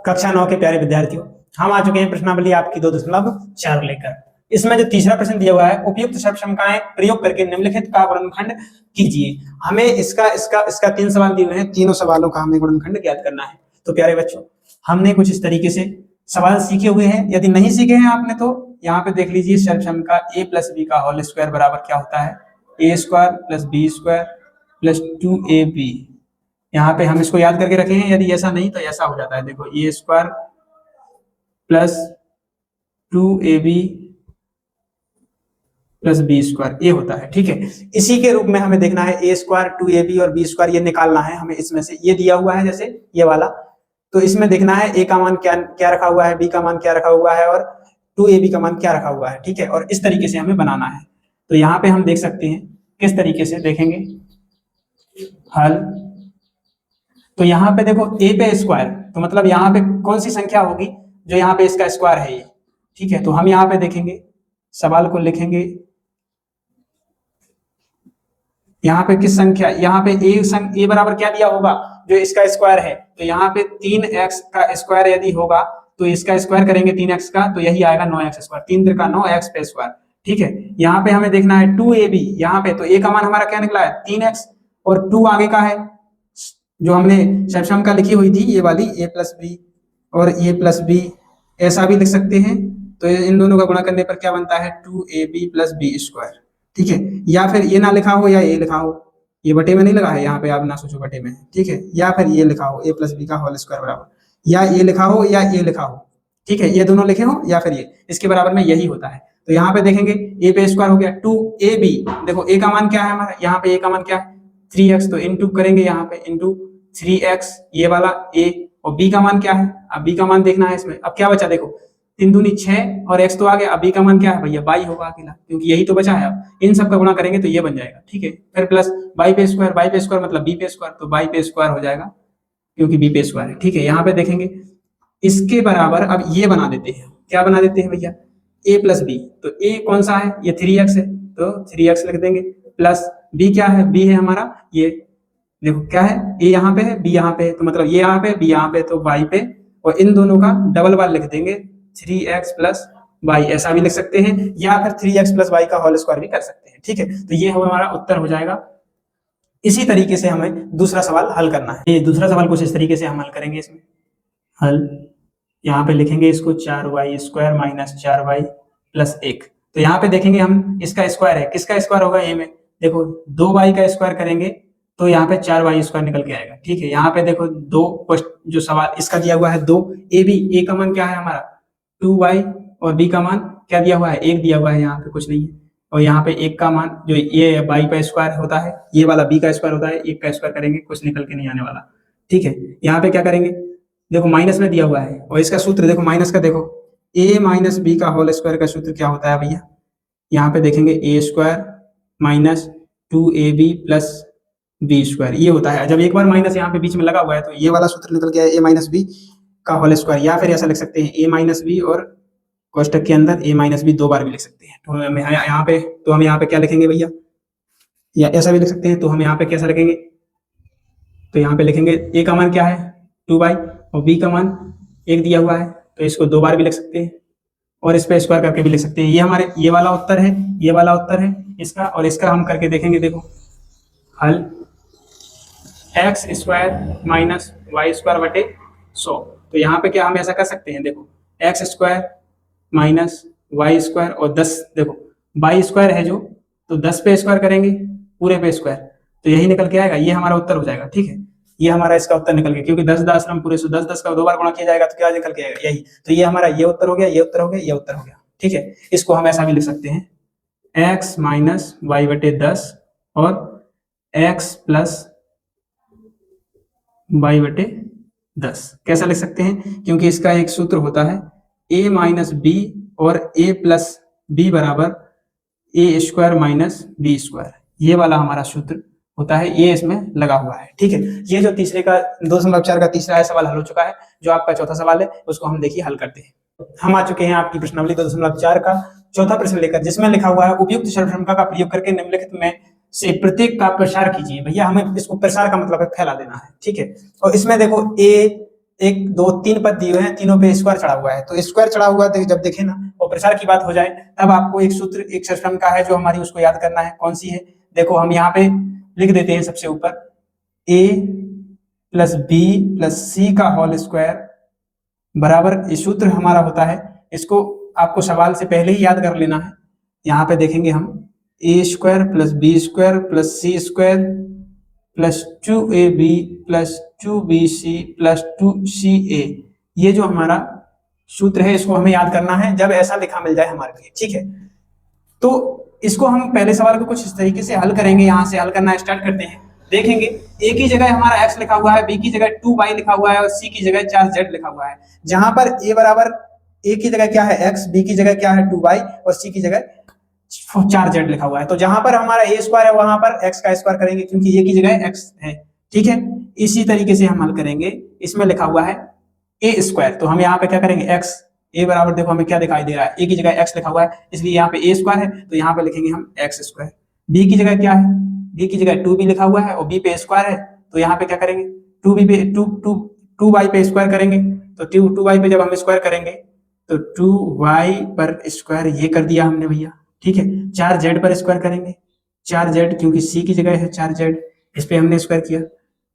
कक्षा 9 के प्यारे विद्यार्थियों, हम आ चुके हैं प्रश्नावली आपकी 2.4 लेकर। इसमें जो तीसरा प्रश्न दिया हुआ है, उपयुक्त सर्वसमकाएं प्रयोग करके निम्नलिखित का गुणनखंड कीजिए। हमें इसका इसका इसका 3 सवाल दिए हुए हैं, तीनों सवालों का हमें गुणनखंड ज्ञात करना है। तो प्यारे बच्चों, हमने कुछ इस तरीके से सवाल सीखे हुए हैं। यदि नहीं सीखे हैं आपने तो यहाँ पे देख लीजिए, सर्वसमका a प्लस बी का होल स्क्वायर बराबर क्या होता है, a square plus B square plus 2ab। यहाँ पे हम इसको याद करके रखे हैं। यदि ऐसा नहीं तो ऐसा हो जाता है, देखो A square plus 2ab plus B square, ये होता है। ठीक है, इसी के रूप में हमें देखना है ए स्क्वायर 2ab और बी स्क्वायर ये निकालना है हमें। इसमें से ये दिया हुआ है जैसे ये वाला, तो इसमें देखना है ए का मान क्या क्या रखा हुआ है, बी का मान क्या रखा हुआ है और 2ab का मान क्या रखा हुआ है। ठीक है, और इस तरीके से हमें बनाना है। तो यहाँ पे हम देख सकते हैं किस तरीके से देखेंगे हल। तो यहाँ पे देखो a पे स्क्वायर, तो मतलब यहाँ पे कौन सी संख्या होगी जो यहाँ पे इसका स्क्वायर है ये। ठीक है, तो हम यहाँ पे देखेंगे, सवाल को लिखेंगे, यहाँ पे किस संख्या, यहाँ पे a बराबर क्या दिया होगा जो इसका स्क्वायर है। तो यहाँ पे 3x का स्क्वायर यदि होगा तो इसका स्क्वायर करेंगे 3x का, तो यही आएगा 9x स्क्वायर, 3 3 का 9x पे स्क्वायर। ठीक है, यहाँ पे हमें देखना है 2ab, यहाँ पे तो a का मान हमारा क्या निकला है 3x, और 2 आगे का है जो हमने सर्वसमका लिखी हुई थी ये वाली a प्लस बी और a प्लस बी, ऐसा भी लिख सकते हैं। तो इन दोनों का गुणा करने पर क्या बनता है 2ab प्लस बी स्क्वायर। ठीक है, या फिर ये ना लिखा हो या ये लिखा हो, ये बटे में नहीं लगा है यहाँ पे, आप ना सोचो बटे में। ठीक है, या फिर ये लिखा हो a प्लस बी का होल स्क्वायर बराबर, या ये लिखा हो या ये लिखा हो। ठीक है, ये दोनों लिखे हो या फिर ये, इसके बराबर में यही होता है। तो यहाँ पे देखेंगे a पे स्क्वायर हो गया 2ab, देखो a का मान क्या है हमारा, यहाँ पे a का मान क्या है 3x, तो इंटू करेंगे यहाँ पे इंटू 3x ये वाला a, और b का मान क्या है, अब b का मान देखना है इसमें। अब क्या बचा देखो 3 दूनी 6 और x तो आ गया, अब b का मान क्या है भैया y होगा अकेला, क्योंकि यही तो बचा है। अब इन सब का गुणा करेंगे तो ये बन जाएगा। ठीक है, फिर प्लस y पे स्क्वायर मतलब b पे स्क्वायर, तो y पे स्क्वायर हो जाएगा क्योंकि b पे स्क्वायर है। ठीक है, यहाँ पे देखेंगे इसके बराबर अब ये बना देते हैं, क्या बना देते हैं भैया a प्लस बी, तो a कौन सा है ये 3x है, तो 3x लिख देंगे, प्लस b क्या है, b है हमारा ये, देखो क्या है a यहाँ पे है b यहाँ पे है, तो मतलब ये यहाँ पे b यहाँ पे, तो y पे, और इन दोनों का डबल बार लिख देंगे 3x प्लस y, ऐसा भी लिख सकते हैं, या फिर 3x प्लस y का होल स्क्वायर भी कर सकते हैं। ठीक है, तो ये हमारा उत्तर हो जाएगा। इसी तरीके से हमें दूसरा सवाल हल करना है। ये दूसरा सवाल कुछ इस तरीके से हम हल करेंगे। इसमें हल यहाँ पे लिखेंगे इसको 4y square minus 4y plus 1। तो यहाँ पे देखेंगे हम इसका स्क्वायर है, किसका स्क्वायर होगा ए में, देखो 2y का स्क्वायर करेंगे तो यहाँ पे 4y स्क्वायर निकल के आएगा। ठीक है, यहाँ पे देखो दो जो सवाल इसका दिया हुआ है 2ab, a का मान क्या है हमारा 2y, और b का मान क्या दिया हुआ है 1 दिया हुआ है, यहाँ पे कुछ नहीं है। और यहाँ पे 1 का मान जो ये y का स्क्वायर होता है, ये वाला b का स्क्वायर होता है, 1 का स्क्वायर करेंगे कुछ निकल के नहीं आने वाला। ठीक है, यहाँ पे क्या करेंगे, देखो माइनस में दिया हुआ है और इसका सूत्र देखो माइनस का, देखो a माइनस बी का होल स्क्वायर का सूत्र क्या होता है भैया, यहाँ पे देखेंगे a square minus 2ab plus B square, ये होता है। जब एक बार माइनस यहाँ पे बीच में लगा हुआ है तो ये वाला सूत्र निकल गया a माइनस बी का होल स्क्वायर, या फिर ऐसा लिख सकते हैं a माइनस बी और कोष्टक के अंदर a माइनस बी 2 बार भी लिख सकते हैं। तो हम यहाँ पे क्या लिखेंगे भैया, या ऐसा भी लिख सकते हैं। तो हम यहाँ पे कैसा लिखेंगे, तो यहाँ पे लिखेंगे a का मान क्या है 2y और b का मान 1 दिया हुआ है, तो इसको 2 बार भी लिख सकते हैं और इस पे स्क्वायर करके भी लिख सकते हैं। ये हमारे ये वाला उत्तर है, ये वाला उत्तर है इसका, और इसका हम करके देखेंगे। देखो हल x square minus Y square बटे 100। तो यहाँ पे क्या हम ऐसा कर सकते हैं, देखो x square minus Y square और 10, देखो वाई स्क्वायर है जो, तो 10 पे स्क्वायर करेंगे पूरे पे स्क्वायर, तो यही निकल के आएगा, ये हमारा उत्तर हो जाएगा। ठीक है, ये हमारा इसका उत्तर निकल गया, क्योंकि 10 10 पूरे 100, 10 10 का 2 बार गुणा किया जाएगा तो क्या निकल के आएगा यही। तो ये हमारा ये उत्तर हो गया, ये उत्तर हो गया, ये उत्तर हो गया। ठीक है, इसको हम ऐसा भी लिख सकते हैं x माइनस वाई बटे 10 और x प्लस वाई बटे 10, कैसा लिख सकते हैं, क्योंकि इसका एक सूत्र होता है a माइनस बी और a प्लस बी बराबर a square minus B square, ये वाला हमारा सूत्र होता है, ये इसमें लगा हुआ है। ठीक है, ये जो तीसरे का 2.4 का तीसरा सवाल हल हो चुका है। जो आपका चौथा सवाल है उसको हम देखिए हल करते हैं। हम आ चुके हैं आपकी प्रश्नावली 2.4 का चौथा प्रश्न लेकर, जिसमें लिखा हुआ है उपयुक्त सर्वसमका का प्रयोग करके निम्नलिखित में से प्रत्येक का प्रसार कीजिए। भैया हमें इसको प्रसार का मतलब है फैला देना है। ठीक है, और इसमें देखो a एक दो तीन पद दिए हुए हैं, तीनों पे स्क्वायर चढ़ा हुआ है, तो स्क्वायर चढ़ा हुआ है जब देखे ना और प्रसार की बात हो जाए तब आपको एक सूत्र एक सिस्टम का है जो हमारी उसको याद करना है। कौन सी है? देखो हम यहाँ पे लिख देते हैं सबसे ऊपर a प्लस बी प्लस सी का होल स्क्वायर बराबर, ये सूत्र हमारा होता है, इसको आपको सवाल से पहले ही याद कर लेना है। यहाँ पे देखेंगे हम A square plus B square plus C square plus 2ab plus 2bc plus 2ca, ये जो हमारा सूत्र है इसको हमें याद करना है जब ऐसा लिखा मिल जाए हमारे लिए, ठीक है। तो इसको हम पहले सवाल को कुछ इस तरीके से हल करेंगे, यहाँ से हल करना स्टार्ट करते हैं। देखेंगे a की जगह हमारा x लिखा हुआ है, b की जगह 2y लिखा हुआ है और c की जगह 4z लिखा हुआ है। जहां पर a बराबर a की जगह क्या है x, b की जगह क्या है 2y और c की जगह 4z लिखा हुआ है। तो जहां पर हमारा a स्क्वायर है वहां पर x का स्क्वायर करेंगे क्योंकि a की जगह x है, ठीक है। इसी तरीके से हम हल करेंगे, इसमें लिखा हुआ है a स्क्वायर, तो हम यहाँ पे क्या करेंगे x, a बराबर देखो हमें क्या दिखाई दे रहा है, a की जगह x लिखा हुआ है इसलिए यहाँ पे a स्क्वायर है, तो यहाँ पे लिखेंगे हम x स्क्वायर। b की जगह क्या है, b की जगह 2b लिखा हुआ है और b पे स्क्वायर है, तो यहाँ पे क्या करेंगे 2b पे 2y पे स्क्वायर करेंगे, तो 2y पे जब हम स्क्वायर करेंगे तो 2y पर स्क्वायर ये कर दिया हमने भैया, ठीक है। 4z पर स्क्वायर करेंगे, 4z क्योंकि c की जगह है 4z, इस पे हमने स्क्वायर किया।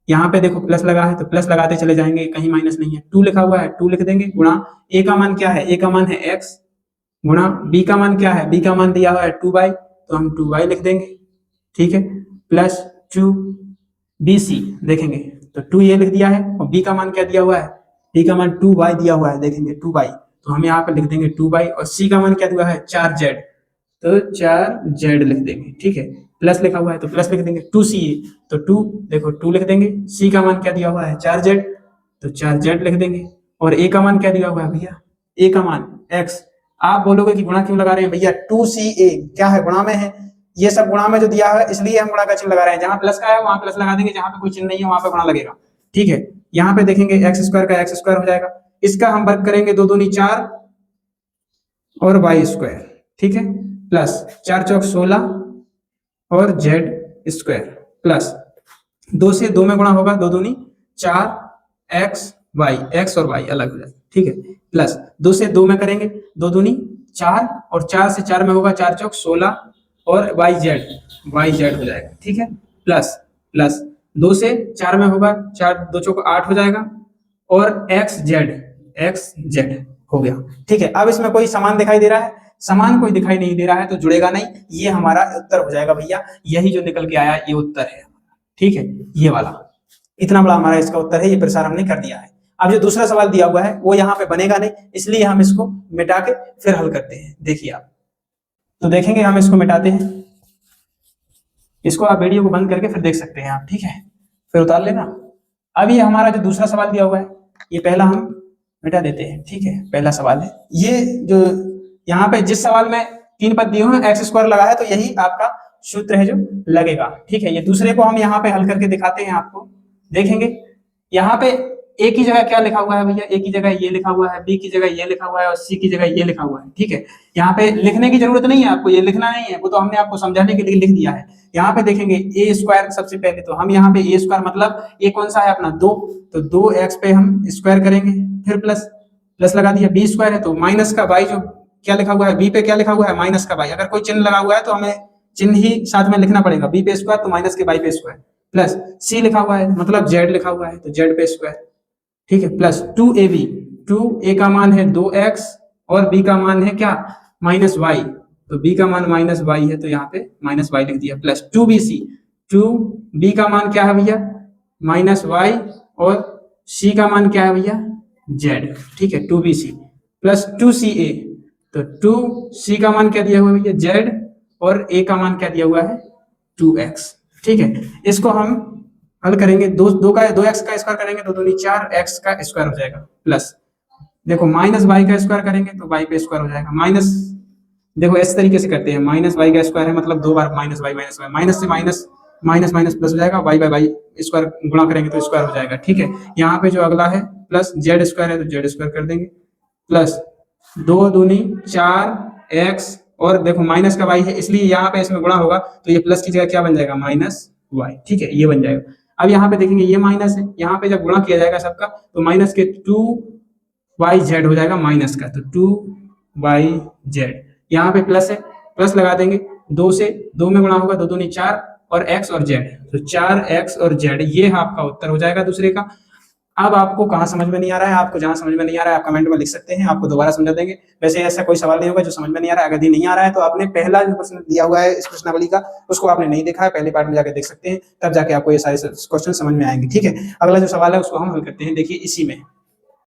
यहाँ पे देखो प्लस लगा है तो प्लस लगाते चले जाएंगे, कहीं माइनस नहीं है, 2 लिखा हुआ है 2 लिख देंगे, गुणा a का मान क्या है, a का मान है x, गुणा b का मान क्या है, b का मान दिया हुआ है 2y, तो हम 2y लिख देंगे, ठीक है, प्लस 2bc देखेंगे तो 2 ये लिख दिया है और b का मान क्या दिया हुआ है, b का मान 2y दिया हुआ है, देखेंगे 2y, तो हम यहाँ पर लिख देंगे 2y और c का मान क्या दिया है 4z, तो 4z लिख देंगे, ठीक है। प्लस लिखा हुआ है तो प्लस लिख देंगे, 2ca तो 2 देखो 2 लिख देंगे, c का मान क्या दिया हुआ है 4z, तो 4z लिख देंगे और a का मान क्या दिया हुआ है भैया, a का मान x। आप बोलोगे कि गुणा क्यों लगा रहे हैं भैया, 2ca क्या है, गुणा में है, ये सब गुणा में जो दिया है इसलिए हम गुणा का चिन्ह लगा रहे हैं, जहां प्लस का है वहां प्लस लगा देंगे, जहां पे कोई चिन्ह नहीं है वहां पे गुणा लगेगा, ठीक है। यहाँ पे देखेंगे एक्स स्क्वायर का एक्स स्क्वायर हो जाएगा, इसका हम वर्ग करेंगे 2 दूनी 4 और वाई स्क्वायर, ठीक है, प्लस 4 चौक 16 और जेड स्क्वायर प्लस 2 से 2 में गुणा होगा 2 दूनी 4 एक्स वाई, एक्स और वाई अलग हो जाएगा, ठीक है, प्लस 2 से 2 में करेंगे 2 दूनी 4 और 4 से 4 में होगा 4 चौक 16 और वाई जेड हो जाएगा, ठीक है, प्लस प्लस 2 से 4 में होगा 4 2 चौक 8 हो जाएगा और एक्स जेड हो गया, ठीक है। अब इसमें कोई समान दिखाई दे रहा है, समान कोई दिखाई नहीं दे रहा है तो जुड़ेगा नहीं, ये हमारा उत्तर हो जाएगा भैया, यही जो निकल के आया ये उत्तर है, ठीक है, ये वाला इतना बड़ा हमारा इसका उत्तर है, ये प्रसार हमने कर दिया है। अब जो दूसरा सवाल दिया हुआ है वो यहाँ पे बनेगा नहीं, इसलिए हम इसको मिटा के फिर हल करते हैं, देखिए आप, तो देखेंगे हम इसको मिटाते हैं, इसको आप वीडियो को बंद करके फिर देख सकते हैं आप, ठीक है, फिर उतार लेना। अब ये हमारा जो दूसरा सवाल दिया हुआ है ये पहला हम मिटा देते हैं, ठीक है, पहला सवाल है ये, जो यहाँ पे जिस सवाल में 3 पद दिए हुए हैं एक्स स्क्वायर लगा है तो यही आपका सूत्र है जो लगेगा, ठीक है। ये दूसरे को हम यहाँ पे हल करके दिखाते हैं आपको, देखेंगे यहाँ पे ए की जगह क्या लिखा हुआ है भैया, ए की जगह ये लिखा हुआ है, बी की जगह ये लिखा हुआ है और सी की जगह ये लिखा हुआ है, ठीक है। यहाँ पे लिखने की जरूरत नहीं है आपको, ये लिखना नहीं है, वो तो हमने आपको समझाने के लिए लिख दिया है। यहाँ पे देखेंगे ए स्क्वायर, सबसे पहले तो हम यहाँ पे ए स्क्वायर मतलब ए कौन सा है अपना 2, तो 2x पे हम स्क्वायर करेंगे, फिर प्लस प्लस लगा दिया, बी स्क्वायर है तो माइनस का y जो क्या लिखा हुआ है, बी पे क्या लिखा हुआ है माइनस का y, अगर कोई चिन्ह लगा हुआ है तो हमें चिन्ह ही साथ में लिखना पड़ेगा, बी पे स्क्वायर तो माइनस के y पे स्क्वायर, प्लस सी लिखा हुआ है मतलब z लिखा हुआ है तो z पे स्क्वायर, ठीक है, प्लस 2ab, 2a का मान है 2x और b का मान है क्या माइनस y, तो b का मान माइनस y है तो यहाँ पे माइनस y लिख दिया, प्लस 2bc, 2b का मान क्या है भैया माइनस y और c का मान क्या है भैया z, ठीक है, 2bc प्लस 2ca, तो 2c का मान क्या दिया हुआ है भैया z और a का मान क्या दिया हुआ है 2x, ठीक है। इसको हम हल करेंगे, 2x का स्क्वायर करेंगे तो 2 दूनी 4x का स्क्वायर हो जाएगा, प्लस देखो माइनस y का स्क्वायर करेंगे तो y पे स्क्वायर हो जाएगा, माइनस देखो इस तरीके से करते हैं, माइनस y का स्क्वायर है मतलब 2 बार माइनस y, माइनस से माइनस माइनस माइनस प्लस हो जाएगा, y बाय y स्क्वायर गुणा करेंगे तो स्क्वायर हो जाएगा, ठीक है। यहाँ पे जो अगला है प्लस जेड स्क्वायर है तो जेड स्क्वायर कर देंगे, प्लस 2 दूनी 4x और देखो माइनस का y है इसलिए यहाँ पे इसमें गुणा होगा तो ये प्लस की जगह क्या बन जाएगा माइनस y, ठीक है, ये बन जाएगा। अब यहाँ पे देखेंगे ये माइनस है, यहाँ पे जब गुणा किया जाएगा सबका तो माइनस के 2yz हो जाएगा माइनस का, तो 2yz। यहाँ पे प्लस है, प्लस लगा देंगे, 2 से 2 में गुणा होगा, 2 दूनी 4 और x और z, तो 4x और z, ये आपका उत्तर हो जाएगा दूसरे का। अब आपको कहाँ समझ में नहीं आ रहा है, आपको जहां समझ में नहीं आ रहा है आप कमेंट में लिख सकते हैं, आपको दोबारा समझा देंगे। वैसे ऐसा कोई सवाल नहीं होगा जो समझ में नहीं आ रहा है, अगर नहीं आ रहा है तो आपने पहला जो प्रश्न दिया हुआ है इस प्रश्नावली का उसको आपने नहीं देखा है, पहले पार्ट में जाकर देख सकते हैं, तब जाके आपको ये सारे क्वेश्चन समझ में आएंगे। ठीक है, अगला जो सवाल है उसको हम हल करते हैं, देखिए इसी में